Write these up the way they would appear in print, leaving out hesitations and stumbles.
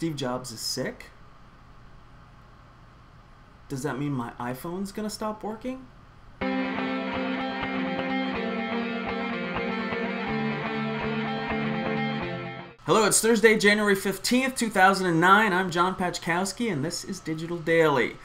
Steve Jobs is sick? Does that mean my iPhone's gonna stop working? Hello, it's Thursday, January 15th, 2009. I'm John Pachkowski, and this is Digital Daily.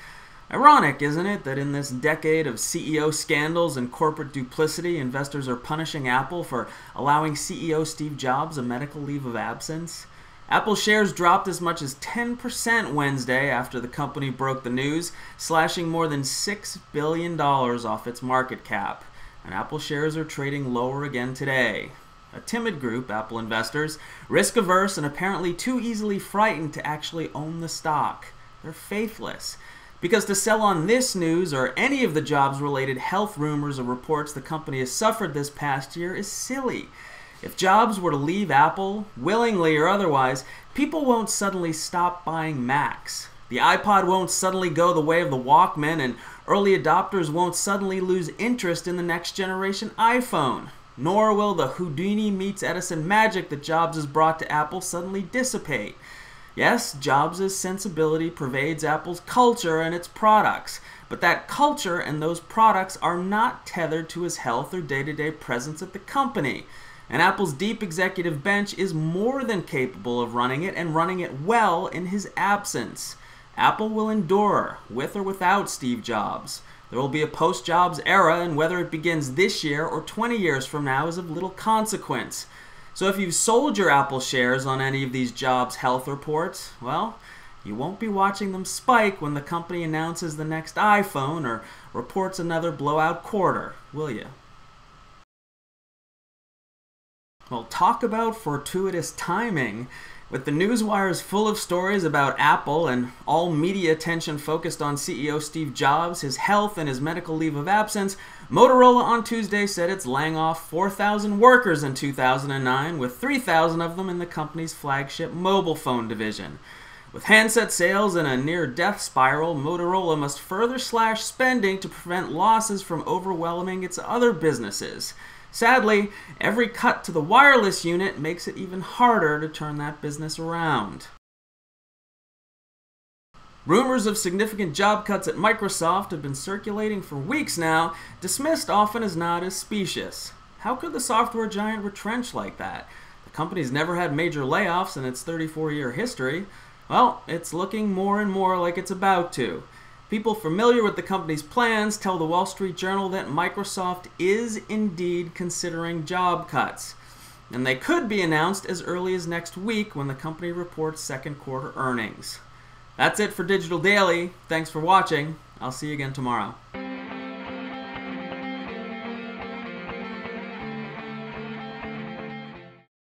Ironic, isn't it, that in this decade of CEO scandals and corporate duplicity, investors are punishing Apple for allowing CEO Steve Jobs a medical leave of absence? Apple shares dropped as much as 10% Wednesday after the company broke the news, slashing more than $6 billion off its market cap. And Apple shares are trading lower again today. A timid group, Apple investors, risk-averse and apparently too easily frightened to actually own the stock. They're faithless. Because to sell on this news or any of the Jobs-related health rumors or reports the company has suffered this past year is silly. If Jobs were to leave Apple, willingly or otherwise, people won't suddenly stop buying Macs. The iPod won't suddenly go the way of the Walkman, and early adopters won't suddenly lose interest in the next generation iPhone. Nor will the Houdini meets Edison magic that Jobs has brought to Apple suddenly dissipate. Yes, Jobs' sensibility pervades Apple's culture and its products, but that culture and those products are not tethered to his health or day-to-day presence at the company. And Apple's deep executive bench is more than capable of running it and running it well in his absence. Apple will endure, with or without Steve Jobs. There will be a post-Jobs era, and whether it begins this year or 20 years from now is of little consequence. So if you've sold your Apple shares on any of these Jobs health reports, well, you won't be watching them spike when the company announces the next iPhone or reports another blowout quarter, will you? Well, talk about fortuitous timing. With the news wires full of stories about Apple and all media attention focused on CEO Steve Jobs, his health, and his medical leave of absence, Motorola on Tuesday said it's laying off 4,000 workers in 2009, with 3,000 of them in the company's flagship mobile phone division. With handset sales in a near-death spiral, Motorola must further slash spending to prevent losses from overwhelming its other businesses. Sadly, every cut to the wireless unit makes it even harder to turn that business around. Rumors of significant job cuts at Microsoft have been circulating for weeks now, dismissed often as not as specious. How could the software giant retrench like that? The company's never had major layoffs in its 34-year history. Well, it's looking more and more like it's about to. People familiar with the company's plans tell the Wall Street Journal that Microsoft is indeed considering job cuts. And they could be announced as early as next week when the company reports second quarter earnings. That's it for Digital Daily. Thanks for watching. I'll see you again tomorrow.